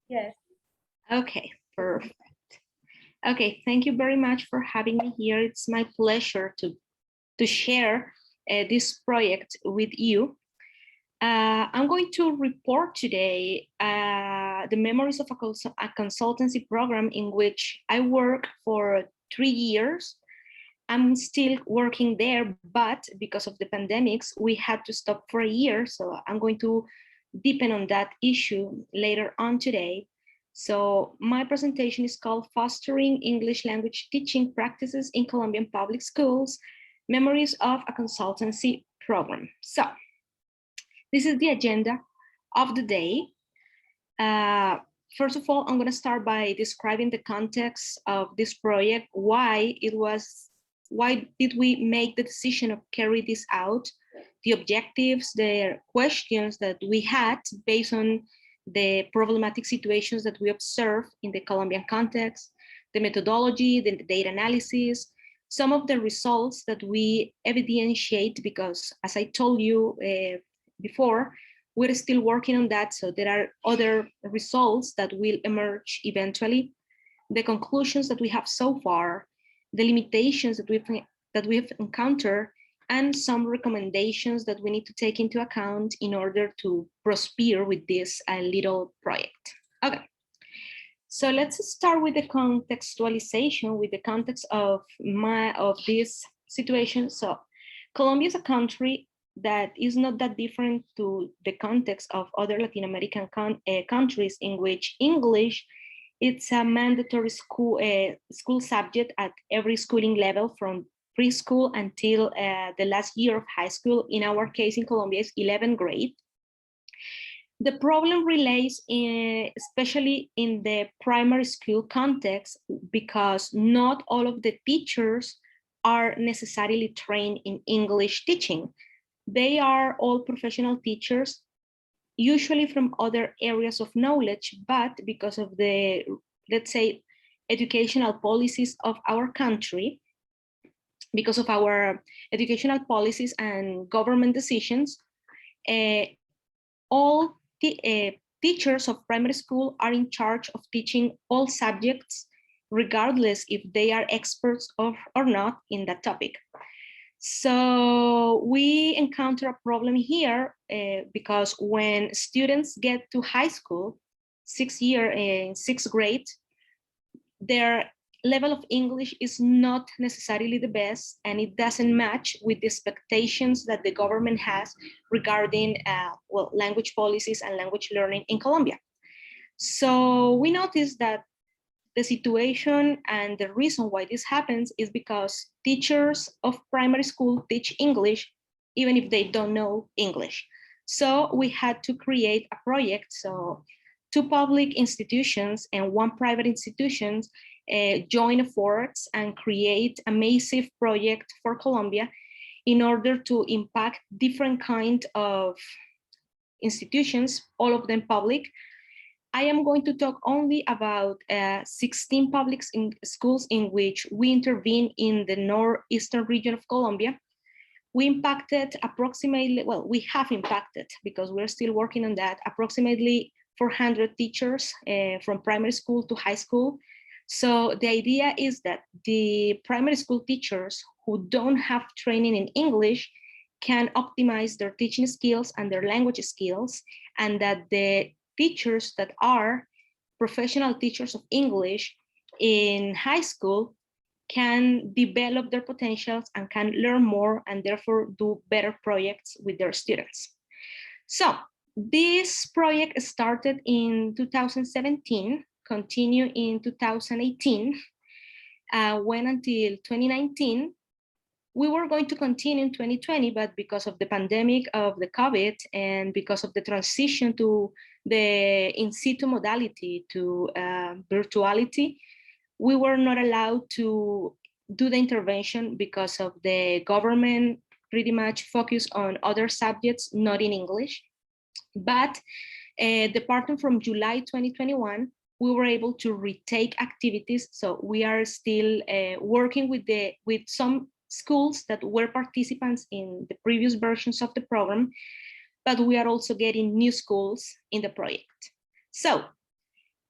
Yes. Okay, perfect. Okay, thank you very much for having me here. It's my pleasure to share this project with you. I'm going to report today the memories of a consultancy program in which I worked for 3 years. I'm still working there, but because of the pandemics, we had to stop for a year. So I'm going to deepen on that issue later on today. So my presentation is called Fostering English Language Teaching Practices in Colombian Public Schools, Memories of a Consultancy Program. So this is the agenda of the day. First of all, I'm going to start by describing the context of this project, why did we make the decision of carry this out, the objectives, the questions that we had based on the problematic situations that we observed in the Colombian context, the methodology, the data analysis, some of the results that we evidentiate, because as I told you before, we're still working on that. So there are other results that will emerge eventually, the conclusions that we have so far, the limitations that we've encountered, and some recommendations that we need to take into account in order to prosper with this little project. Okay, so let's start with the contextualization, with the context of this situation. So Colombia is a country that is not that different to the context of other Latin American countries in which English, it's a mandatory school subject at every schooling level, from preschool until the last year of high school. In our case in Colombia is 11th grade. The problem relates especially in the primary school context, because not all of the teachers are necessarily trained in English teaching. They are all professional teachers, usually from other areas of knowledge, but because of the, let's say, educational policies of our country, because of our educational policies and government decisions, all the teachers of primary school are in charge of teaching all subjects, regardless if they are experts or not in that topic. So we encounter a problem here because when students get to high school, in sixth grade, their level of English is not necessarily the best, and it doesn't match with the expectations that the government has regarding language policies and language learning in Colombia. So we noticed that the situation and the reason why this happens is because teachers of primary school teach English even if they don't know English. So we had to create a project. So 2 public institutions and 1 private institution join efforts and create a massive project for Colombia in order to impact different kind of institutions, all of them public. I am going to talk only about 16 public schools in which we intervene in the northeastern region of Colombia. We impacted approximately, well, we have impacted, because we're still working on that, approximately 400 teachers from primary school to high school. So the idea is that the primary school teachers who don't have training in English can optimize their teaching skills and their language skills, and that the teachers that are professional teachers of English in high school can develop their potentials and can learn more, and therefore do better projects with their students. So this project started in 2017, continued in 2018, went until 2019. We were going to continue in 2020, but because of the pandemic of the COVID and because of the transition to the in situ modality to virtuality, we were not allowed to do the intervention because of the government pretty much focused on other subjects, not in English. But departing from July 2021, we were able to retake activities. So we are still working with some schools that were participants in the previous versions of the program, but we are also getting new schools in the project. So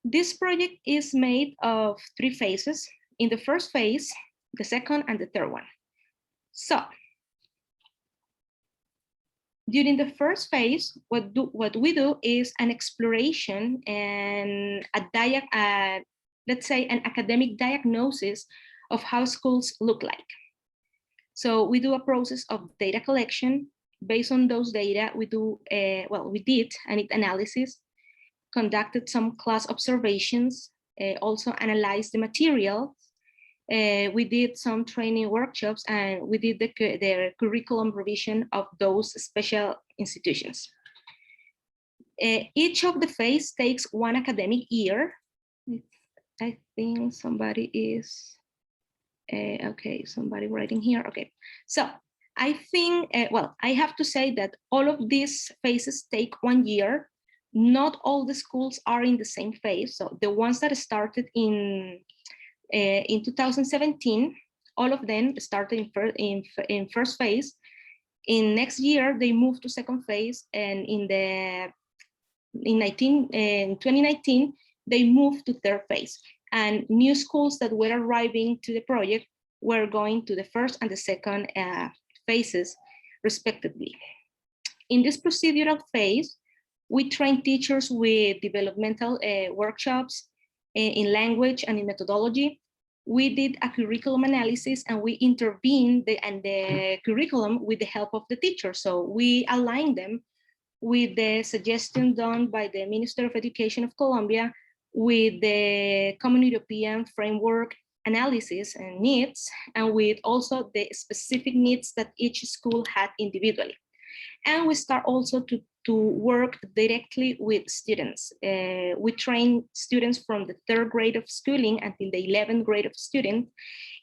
This project is made of 3 phases. In the first phase, the second, and the third one. So, during the first phase, what we do is an exploration and let's say an academic diagnosis of how schools look like. So we do a process of data collection. Based on those data, we did an analysis, conducted some class observations, also analyzed the material. We did some training workshops, and we did the curriculum revision of those special institutions. Each of the phase takes 1 academic year. I think somebody is, okay, somebody writing here, okay. So I think, I have to say that all of these phases take 1 year. Not all the schools are in the same phase. So the ones that started in 2017, all of them started in first phase. In next year, they moved to second phase, and in 2019, they moved to third phase. And new schools that were arriving to the project were going to the first and the second phases, respectively. In this procedural phase, we train teachers with developmental workshops in language and in methodology. We did a curriculum analysis, and we intervened the curriculum with the help of the teachers. So we aligned them with the suggestion done by the Minister of Education of Colombia, with the Common European Framework analysis and needs, and with also the specific needs that each school had individually. And we start also to work directly with students. We train students from the 3rd grade of schooling until the 11th grade of student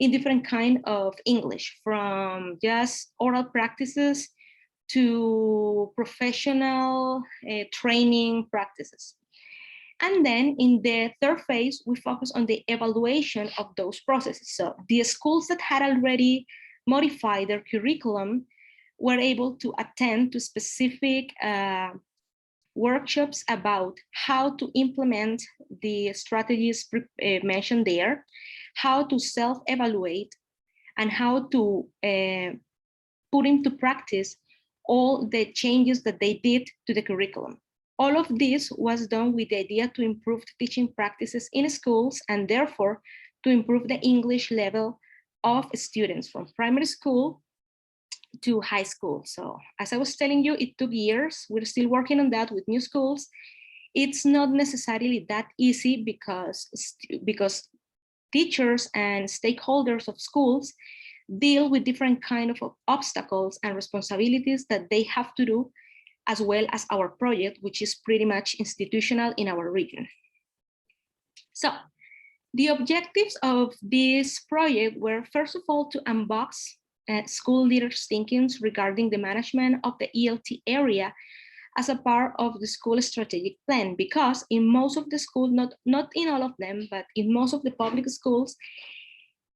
in different kind of English, from just oral practices to professional training practices. And then in the 3rd phase, we focus on the evaluation of those processes. So the schools that had already modified their curriculum were able to attend to specific workshops about how to implement the strategies mentioned there, how to self-evaluate, and how to put into practice all the changes that they did to the curriculum. All of this was done with the idea to improve the teaching practices in schools, and therefore to improve the English level of students from primary school to high school. So as I was telling you, it took years. We're still working on that with new schools. It's not necessarily that easy because teachers and stakeholders of schools deal with different kind of obstacles and responsibilities that they have to do, as well as our project, which is pretty much institutional in our region. So the objectives of this project were, first of all, to unbox school leaders' thinkings regarding the management of the ELT area as a part of the school strategic plan, because in most of the schools, not in all of them, but in most of the public schools,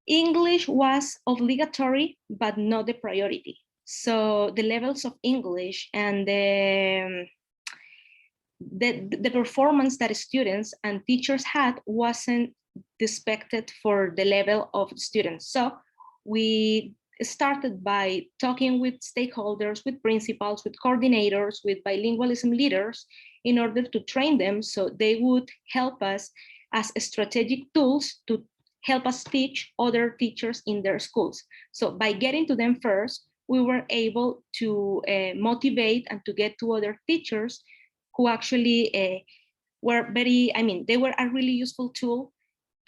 English was obligatory, but not the priority. So the levels of English and the performance that students and teachers had wasn't expected for the level of students. So we started by talking with stakeholders, with principals, with coordinators, with bilingualism leaders, in order to train them so they would help us as strategic tools to help us teach other teachers in their schools. So by getting to them first, we were able to motivate and to get to other teachers who actually were they were a really useful tool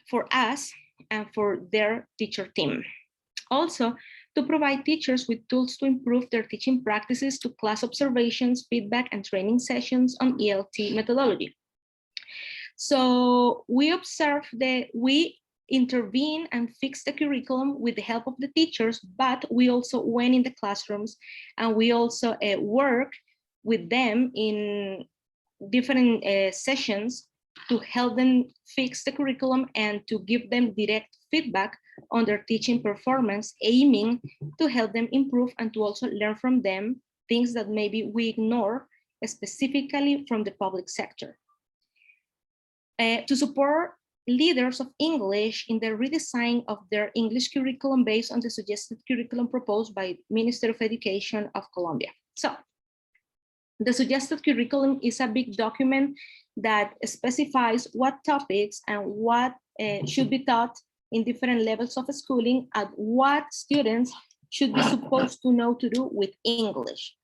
for us and for their teacher team. Also, to provide teachers with tools to improve their teaching practices to class observations, feedback, and training sessions on ELT methodology. So we intervene and fix the curriculum with the help of the teachers, but we also went in the classrooms and we also work with them in different sessions to help them fix the curriculum and to give them direct feedback on their teaching performance, aiming to help them improve and to also learn from them things that maybe we ignore, specifically from the public sector. to support leaders of English in the redesign of their English curriculum based on the suggested curriculum proposed by Ministry of Education of Colombia. So the suggested curriculum is a big document that specifies what topics and what should be taught in different levels of schooling and what students should be supposed to know to do with English.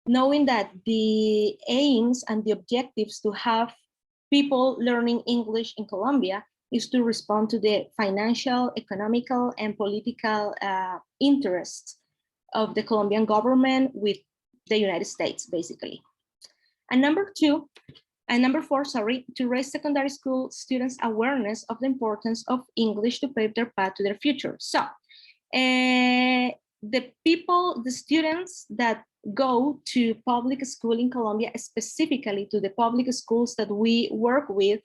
Knowing that the aims and the objectives to have people learning English in Colombia is to respond to the financial, economical, and political interests of the Colombian government with the United States, basically. And number four, to raise secondary school students' awareness of the importance of English to pave their path to their future. So the students that go to public school in Colombia, specifically to the public schools that we work with,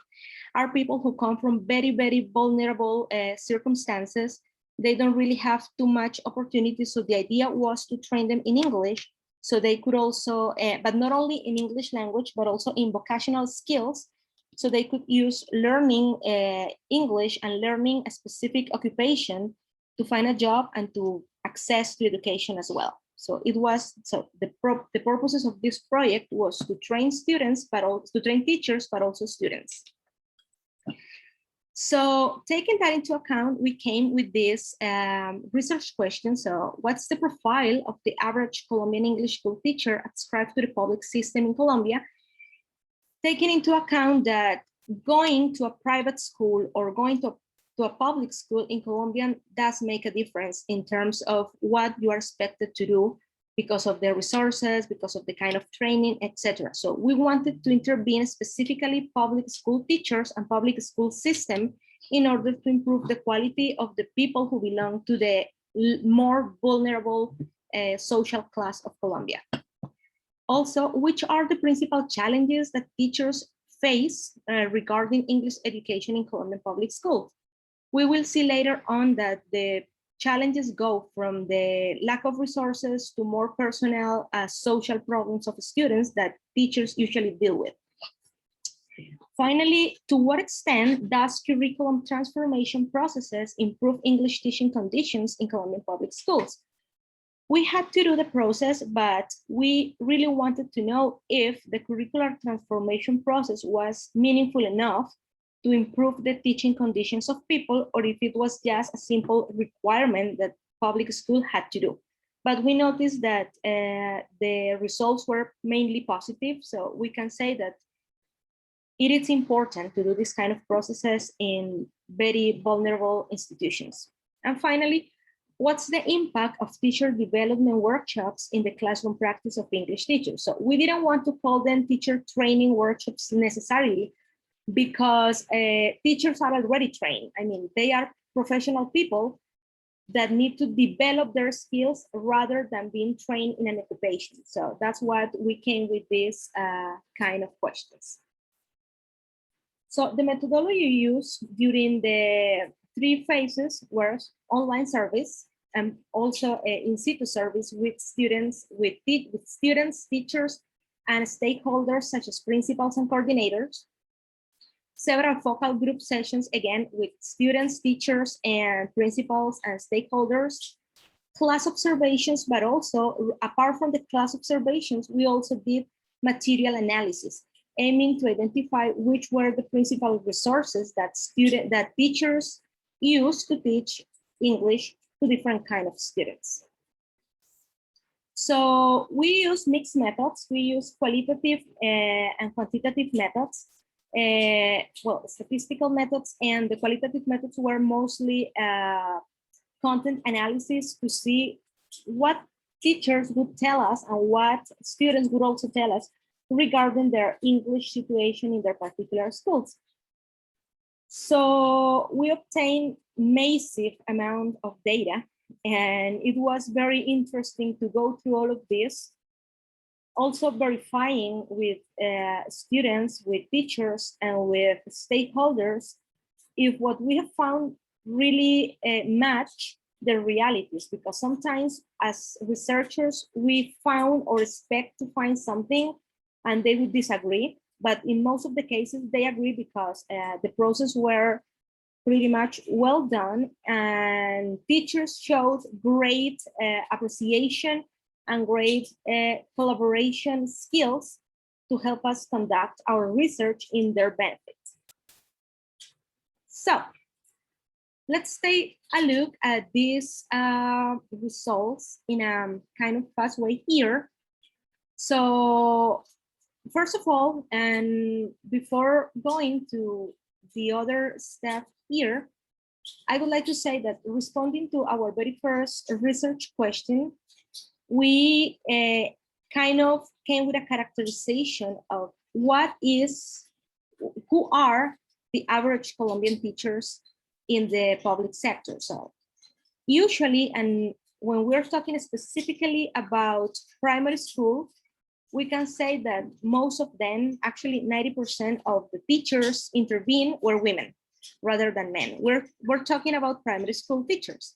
are people who come from very, very vulnerable circumstances. They don't really have too much opportunity. So the idea was to train them in English so they could also, but not only in English language, but also in vocational skills. So they could use learning English and learning a specific occupation to find a job and to access to education as well. So it was, so the purposes of this project was to train students, but also to train teachers, but also students. So taking that into account, we came with this research question. So what's the profile of the average Colombian English school teacher adscribed to the public system in Colombia? Taking into account that going to a private school or going to a public school in Colombia does make a difference in terms of what you are expected to do because of the resources, because of the kind of training, etc. So we wanted to intervene specifically public school teachers and public school system in order to improve the quality of the people who belong to the more vulnerable social class of Colombia. Also, which are the principal challenges that teachers face regarding English education in Colombian public schools? We will see later on that the challenges go from the lack of resources to more personal social problems of students that teachers usually deal with. Finally, to what extent does curriculum transformation processes improve English teaching conditions in Colombian public schools? We had to do the process, but we really wanted to know if the curricular transformation process was meaningful enough to improve the teaching conditions of people, or if it was just a simple requirement that public school had to do. But we noticed that the results were mainly positive. So we can say that it is important to do this kind of processes in very vulnerable institutions. And finally, what's the impact of teacher development workshops in the classroom practice of English teachers? So we didn't want to call them teacher training workshops necessarily, because teachers are already trained. I mean, they are professional people that need to develop their skills rather than being trained in an occupation. So that's what we came with this kind of questions. So the methodology used during the 3 phases were online service and also in situ service with students, teachers, and stakeholders such as principals and coordinators. Several focal group sessions, again, with students, teachers, and principals and stakeholders. Class observations, but also, apart from the class observations, we also did material analysis, aiming to identify which were the principal resources that teachers use to teach English to different kinds of students. So we use mixed methods. We use qualitative and quantitative methods. Statistical methods, and the qualitative methods were mostly content analysis to see what teachers would tell us and what students would also tell us regarding their English situation in their particular schools. So we obtained massive amount of data, and it was very interesting to go through all of this. Also verifying with students, with teachers, and with stakeholders if what we have found really match the realities, because sometimes as researchers, we found or expect to find something and they would disagree. but in most of the cases, they agree because the process were pretty much well done, and teachers showed great appreciation and great collaboration skills to help us conduct our research in their benefit. So let's take a look at these results in a kind of fast way here. So first of all, and before going to the other step here, I would like to say that responding to our very first research question, we kind of came with a characterization of who are the average Colombian teachers in the public sector. So usually, and when we're talking specifically about primary school, we can say that most of them, actually 90% of the teachers intervened were women rather than men. We're talking about primary school teachers.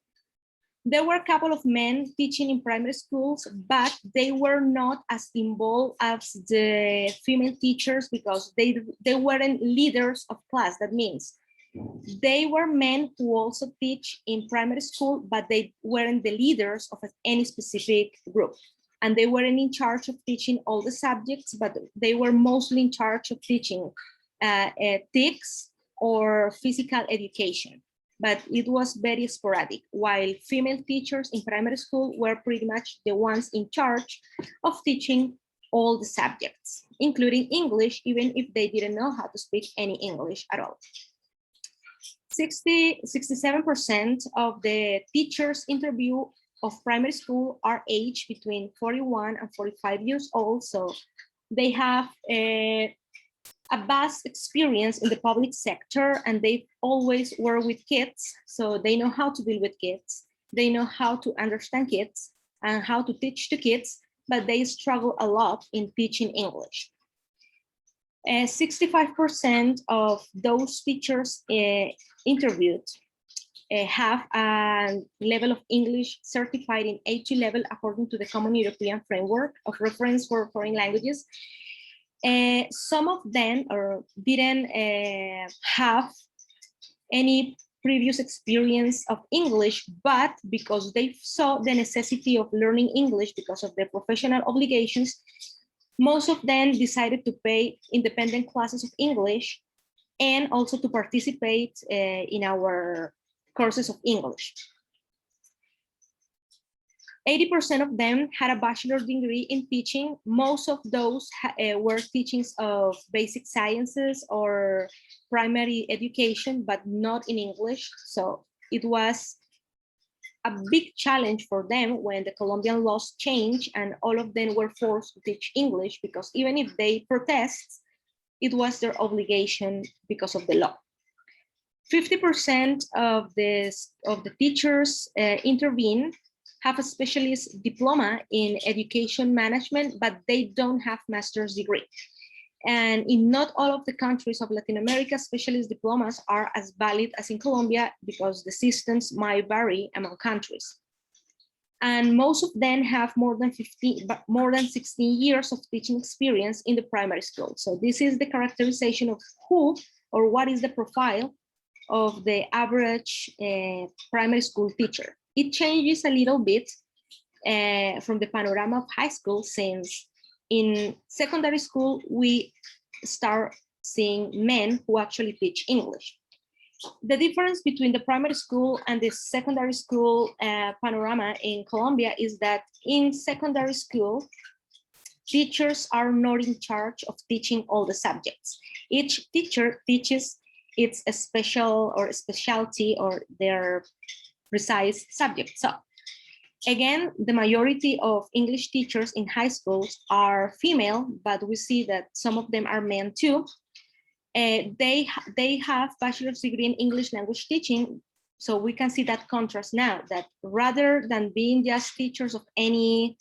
There were a couple of men teaching in primary schools, but they were not as involved as the female teachers because they weren't leaders of class. That means they were men who also teach in primary school, but they weren't the leaders of any specific group. And they weren't in charge of teaching all the subjects, but they were mostly in charge of teaching ethics or physical education. But it was very sporadic, while female teachers in primary school were pretty much the ones in charge of teaching all the subjects, including English, even if they didn't know how to speak any English at all. 67% of the teachers interviewed of primary school are aged between 41 and 45 years old. So they have a vast experience in the public sector, and they always work with kids. So they know how to deal with kids. They know how to understand kids and how to teach to kids, but they struggle a lot in teaching English. 65% of those teachers interviewed have a level of English certified in A2 level according to the Common European Framework of Reference for Foreign Languages. Some of them didn't have any previous experience of English, but because they saw the necessity of learning English because of their professional obligations, most of them decided to pay independent classes of English and also to participate in our courses of English. 80% of them had a bachelor's degree in teaching. Most of those were teachings of basic sciences or primary education, but not in English. So it was a big challenge for them when the Colombian laws changed and all of them were forced to teach English, because even if they protest, it was their obligation because of the law. 50% of the teachers intervene have a specialist diploma in education management, but they don't have master's degree. And in not all of the countries of Latin America, specialist diplomas are as valid as in Colombia because the systems might vary among countries. And most of them have more than 16 years of teaching experience in the primary school. So this is the characterization of who or what is the profile of the average primary school teacher. It changes a little bit from the panorama of high school, since in secondary school, we start seeing men who actually teach English. The difference between the primary school and the secondary school panorama in Colombia is that in secondary school, teachers are not in charge of teaching all the subjects. Each teacher teaches its a special or a specialty or their precise subject. So again, the majority of English teachers in high schools are female, but we see that some of them are men too. They have bachelor's degree in English language teaching. So we can see that contrast now, that rather than being just teachers of any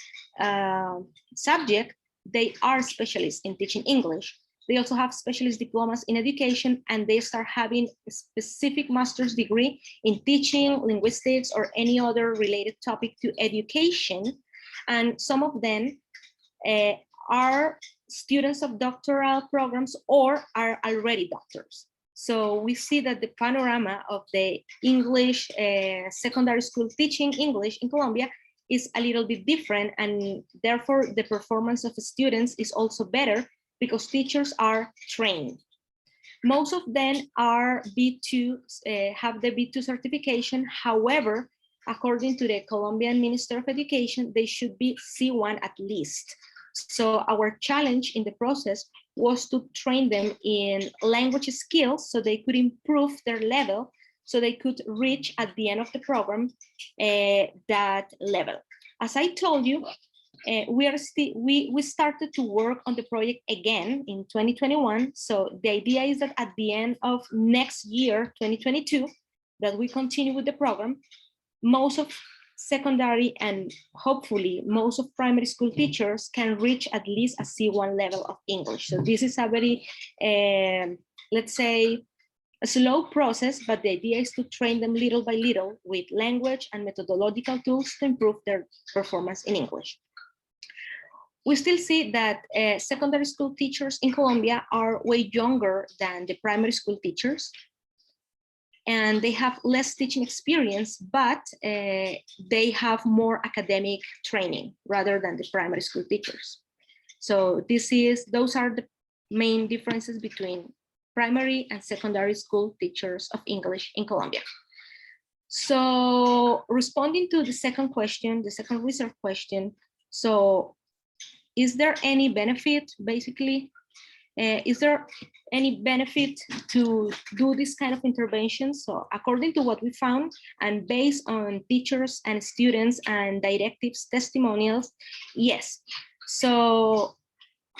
subject, they are specialists in teaching English. They also have specialist diplomas in education, and they start having a specific master's degree in teaching, linguistics, or any other related topic to education. And some of them are students of doctoral programs or are already doctors. So we see that the panorama of the English secondary school teaching English in Colombia is a little bit different, and therefore the performance of students is also better because teachers are trained. Most of them are B2, have the B2 certification. However, according to the Colombian Minister of Education, they should be C1 at least. So our challenge in the process was to train them in language skills so they could improve their level, so they could reach at the end of the program that level. As I told you, we started to work on the project again in 2021. So the idea is that at the end of next year, 2022, that we continue with the program. Most of secondary and hopefully most of primary school teachers can reach at least a C1 level of English. So this is a very, let's say, a slow process, but the idea is to train them little by little with language and methodological tools to improve their performance in English. We still see that secondary school teachers in Colombia are way younger than the primary school teachers, and they have less teaching experience, but they have more academic training rather than the primary school teachers. So those are the main differences between primary and secondary school teachers of English in Colombia. So responding to the second question, the second research question, so is there any benefit, basically, is there any benefit to do this kind of intervention? So according to what we found and based on teachers and students and directives testimonials, yes. So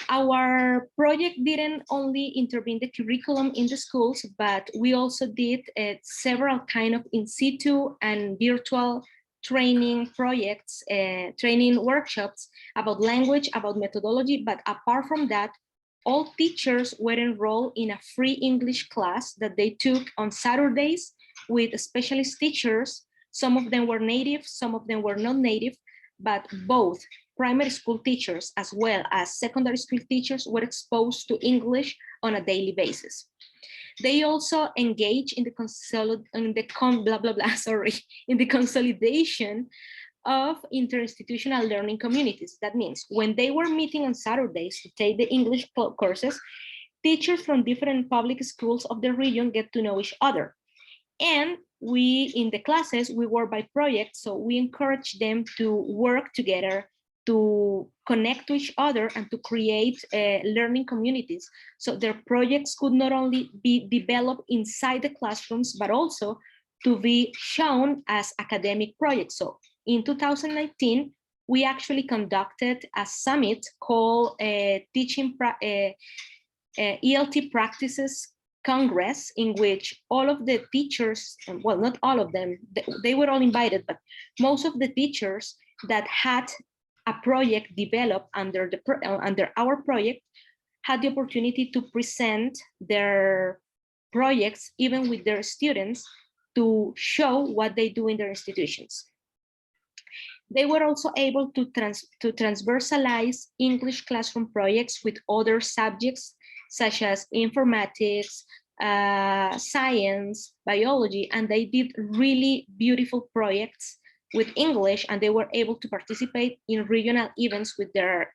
our project didn't only intervene the curriculum in the schools, but we also did several kind of in situ and virtual training projects, training workshops about language, about methodology. But apart from that, all teachers were enrolled in a free English class that they took on Saturdays with specialist teachers. Some of them were native, some of them were not native, but both primary school teachers as well as secondary school teachers were exposed to English on a daily basis. They also engage in the consolidation of interinstitutional learning communities. That means when they were meeting on Saturdays to take the English courses, teachers from different public schools of the region get to know each other. And we, in the classes, we work by projects, so we encourage them to work together, to connect to each other and to create learning communities. So their projects could not only be developed inside the classrooms, but also to be shown as academic projects. So in 2019, we actually conducted a summit called ELT Practices Congress, in which all of the teachers, well, not all of them, they were all invited, but most of the teachers that had a project developed under our project had the opportunity to present their projects even with their students to show what they do in their institutions. They were also able to transversalize English classroom projects with other subjects such as informatics, science, biology, and they did really beautiful projects with English, and they were able to participate in regional events with their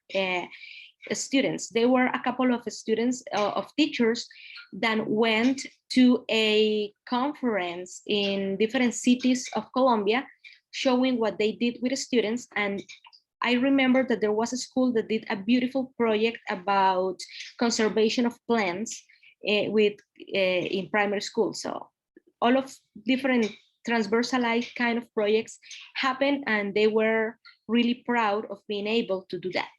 students. There were a couple of students, of teachers, that went to a conference in different cities of Colombia, showing what they did with the students. And I remember that there was a school that did a beautiful project about conservation of plants in primary school. So all of different transversalized kind of projects happened, and they were really proud of being able to do that.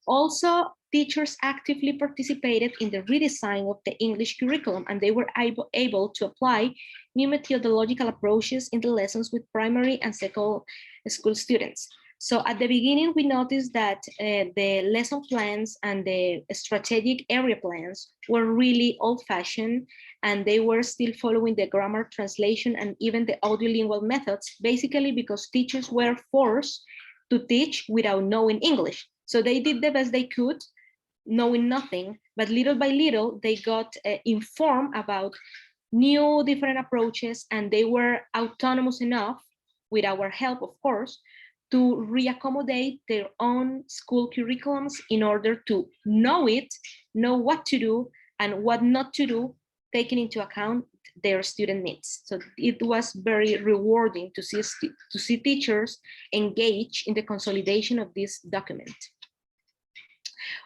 Also, teachers actively participated in the redesign of the English curriculum, and they were able to apply new methodological approaches in the lessons with primary and secondary school students. So at the beginning, we noticed that the lesson plans and the strategic area plans were really old-fashioned, and they were still following the grammar, translation, and even the audiolingual methods, basically because teachers were forced to teach without knowing English. So they did the best they could, knowing nothing, but little by little, they got informed about new different approaches, and they were autonomous enough, with our help, of course, to reaccommodate their own school curriculums in order to know what to do and what not to do, taking into account their student needs. So it was very rewarding to see teachers engage in the consolidation of this document.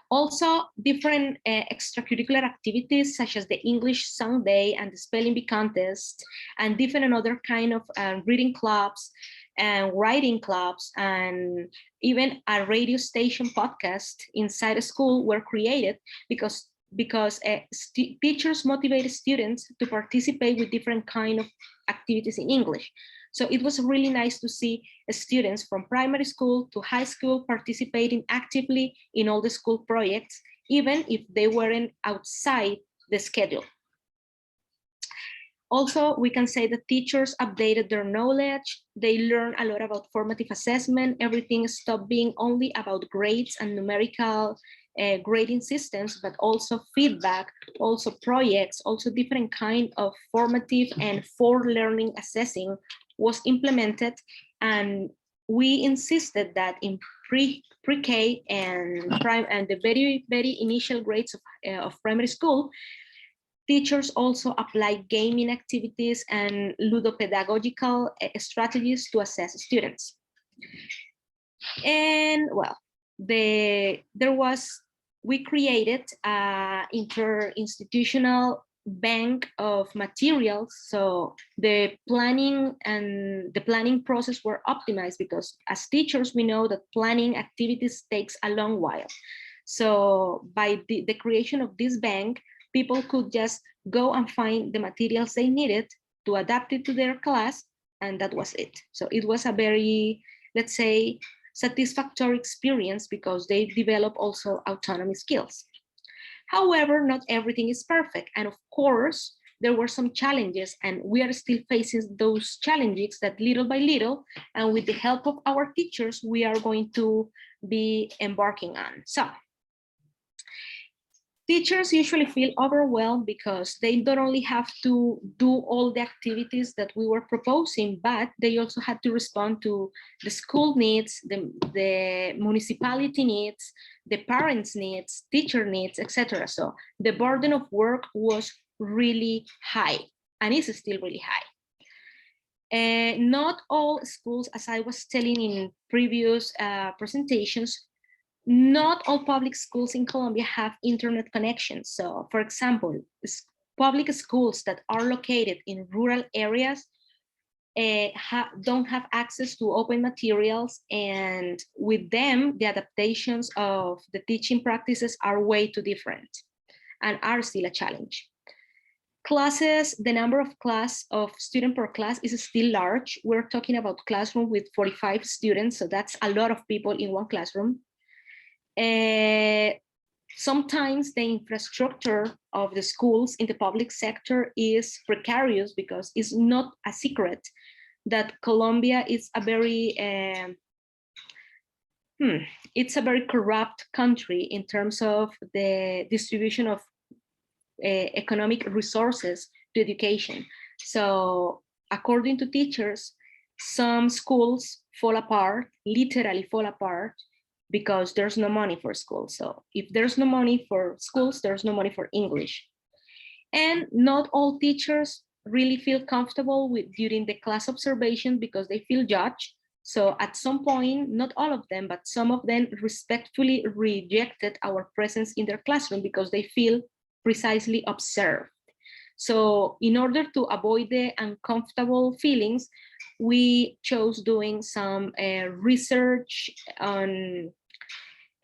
Also, different extracurricular activities such as the English Song Day and the Spelling Bee contest, and different other kind of reading clubs and writing clubs, and even a radio station podcast inside a school were created because teachers motivated students to participate with different kind of activities in English. So it was really nice to see students from primary school to high school participating actively in all the school projects, even if they weren't outside the schedule. Also, we can say that teachers updated their knowledge. They learned a lot about formative assessment. Everything stopped being only about grades and numerical grading systems, but also feedback, also projects, also different kind of formative and for learning assessing was implemented. And we insisted that in pre-K and the very initial grades of primary school, teachers also apply gaming activities and ludopedagogical strategies to assess students. And well, we created an interinstitutional bank of materials. So the planning process were optimized, because as teachers, we know that planning activities takes a long while. So by the creation of this bank, people could just go and find the materials they needed to adapt it to their class, and that was it. So it was a very, let's say, satisfactory experience, because they develop also autonomy skills. However, not everything is perfect. And of course, there were some challenges, and we are still facing those challenges that little by little, and with the help of our teachers, we are going to be embarking on. So teachers usually feel overwhelmed because they don't only have to do all the activities that we were proposing, but they also had to respond to the school needs, the municipality needs, the parents' needs, teacher needs, etc. So the burden of work was really high, and is still really high. Not all schools, as I was telling in previous presentations, not all public schools in Colombia have internet connections. So, for example, public schools that are located in rural areas don't have access to open materials, and with them, the adaptations of the teaching practices are way too different and are still a challenge. Classes, the number of students per class is still large. We're talking about classroom with 45 students, so that's a lot of people in one classroom. Sometimes the infrastructure of the schools in the public sector is precarious, because it's not a secret that Colombia is a very it's a very corrupt country in terms of the distribution of economic resources to education. So according to teachers, some schools fall apart, literally fall apart, because there's no money for schools. So if there's no money for schools, there's no money for English. And not all teachers really feel comfortable during the class observation, because they feel judged. So at some point, not all of them, but some of them respectfully rejected our presence in their classroom because they feel precisely observed. So in order to avoid the uncomfortable feelings, we chose doing some research on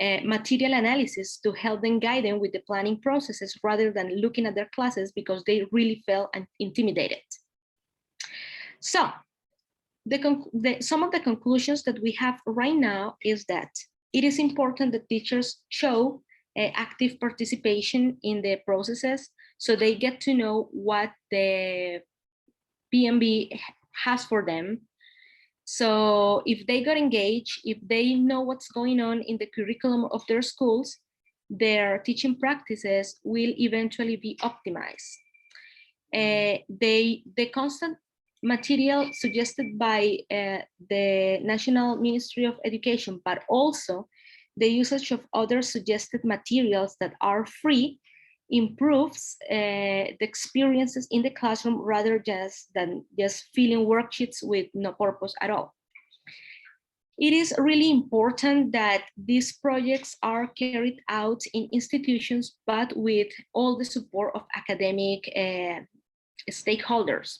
material analysis to help them, guide them with the planning processes, rather than looking at their classes, because they really felt intimidated. So some of the conclusions that we have right now is that it is important that teachers show active participation in the processes, so they get to know what the PMB has for them. So if they got engaged, if they know what's going on in the curriculum of their schools, their teaching practices will eventually be optimized. The constant material suggested by the National Ministry of Education, but also the usage of other suggested materials that are free, improves the experiences in the classroom rather than just filling worksheets with no purpose at all. It is really important that these projects are carried out in institutions, but with all the support of academic stakeholders.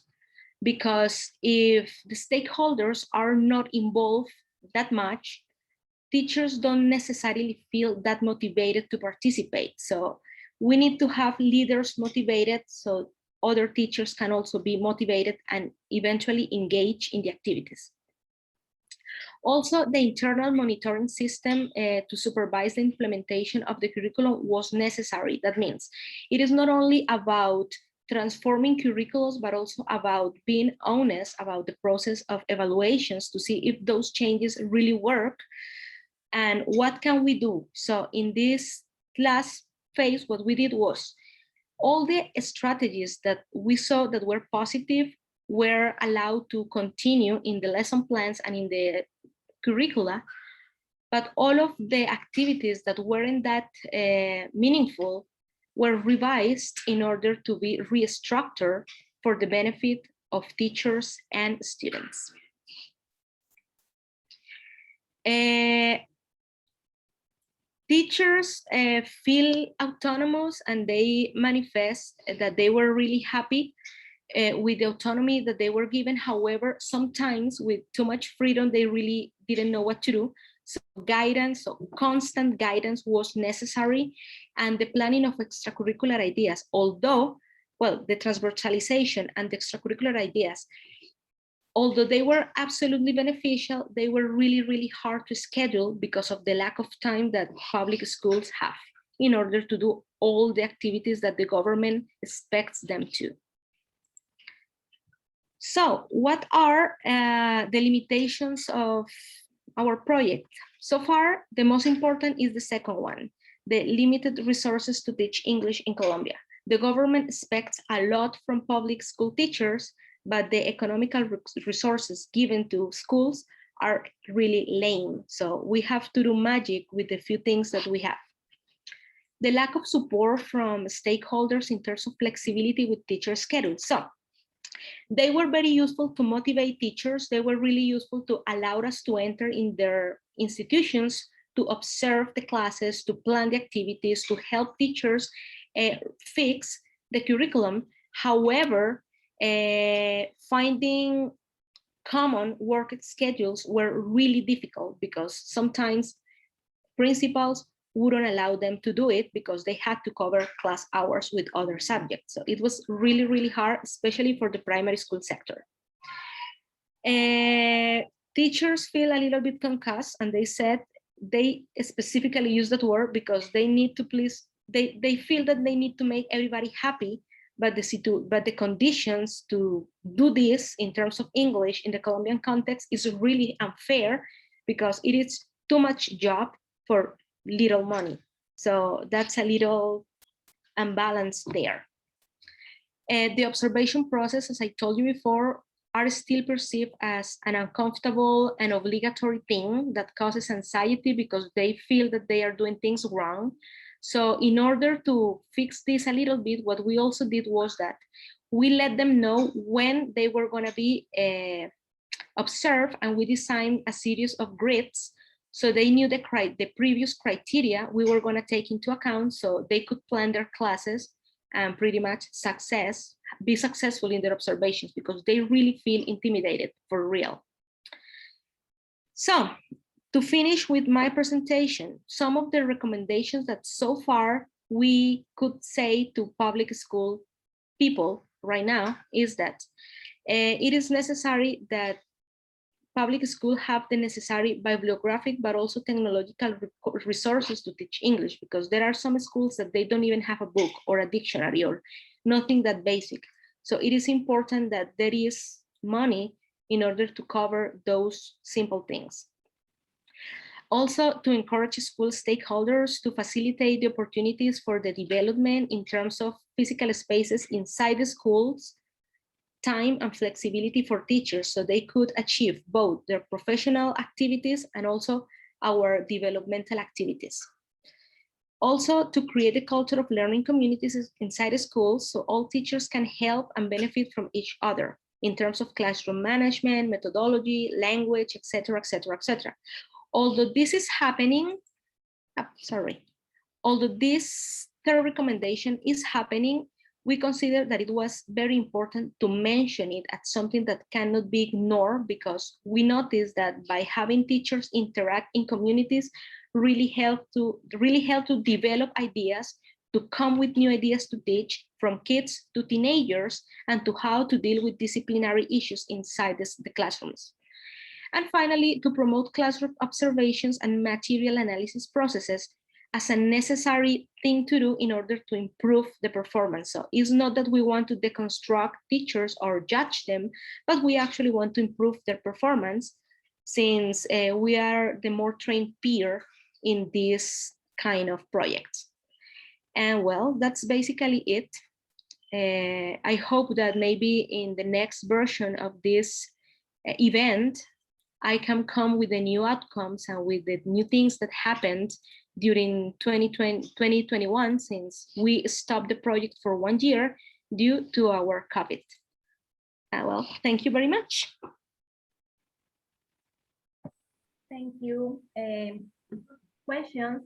Because if the stakeholders are not involved that much, teachers don't necessarily feel that motivated to participate. So we need to have leaders motivated so other teachers can also be motivated and eventually engage in the activities. Also, the internal monitoring system to supervise the implementation of the curriculum was necessary. That means it is not only about transforming curriculums, but also about being honest about the process of evaluations to see if those changes really work and what can we do. So in this last phase, what we did was all the strategies that we saw that were positive were allowed to continue in the lesson plans and in the curricula, but all of the activities that weren't that meaningful were revised in order to be restructured for the benefit of teachers and students. Teachers feel autonomous and they manifest that they were really happy with the autonomy that they were given. However, sometimes with too much freedom, they really didn't know what to do. So guidance, so constant guidance was necessary, and the planning of extracurricular ideas, although, well, the transversalization and the extracurricular ideas, although they were absolutely beneficial, they were really, really hard to schedule because of the lack of time that public schools have in order to do all the activities that the government expects them to. So what are the limitations of our project? So far, the most important is the second one, the limited resources to teach English in Colombia. The government expects a lot from public school teachers, but the economical resources given to schools are really lame. So we have to do magic with the few things that we have. The lack of support from stakeholders in terms of flexibility with teacher schedules. So they were very useful to motivate teachers. They were really useful to allow us to enter in their institutions, to observe the classes, to plan the activities, to help teachers fix the curriculum. However, finding common work schedules were really difficult because sometimes principals wouldn't allow them to do it because they had to cover class hours with other subjects. So it was really, really hard, especially for the primary school sector. Teachers feel a little bit concussed, and they said they specifically use that word because they need to please, they feel that they need to make everybody happy, but the conditions to do this in terms of English in the Colombian context is really unfair because it is too much job for little money. So that's a little unbalance there. The observation process, as I told you before, are still perceived as an uncomfortable and obligatory thing that causes anxiety because they feel that they are doing things wrong. So in order to fix this a little bit, what we also did was that we let them know when they were going to be observed, and we designed a series of grids so they knew the previous criteria we were going to take into account so they could plan their classes and pretty much be successful in their observations because they really feel intimidated for real. So to finish with my presentation, some of the recommendations that so far we could say to public school people right now is that it is necessary that public schools have the necessary bibliographic but also technological resources to teach English, because there are some schools that they don't even have a book or a dictionary or nothing that basic. So it is important that there is money in order to cover those simple things. Also, to encourage school stakeholders to facilitate the opportunities for the development in terms of physical spaces inside the schools, time and flexibility for teachers so they could achieve both their professional activities and also our developmental activities. Also, to create a culture of learning communities inside schools so all teachers can help and benefit from each other in terms of classroom management, methodology, language, etc., etc., etc. Although this is happening, although this third recommendation is happening, we consider that it was very important to mention it as something that cannot be ignored, because we noticed that by having teachers interact in communities really help to develop ideas, to come with new ideas to teach, from kids to teenagers, and to how to deal with disciplinary issues inside the classrooms. And finally, to promote classroom observations and material analysis processes as a necessary thing to do in order to improve the performance. So it's not that we want to deconstruct teachers or judge them, but we actually want to improve their performance, since we are the more trained peer in this kind of projects. And well, that's basically it. I hope that maybe in the next version of this event, I can come with the new outcomes and with the new things that happened during 2021, since we stopped the project for 1 year due to our COVID. Well, thank you very much. Thank you. Questions?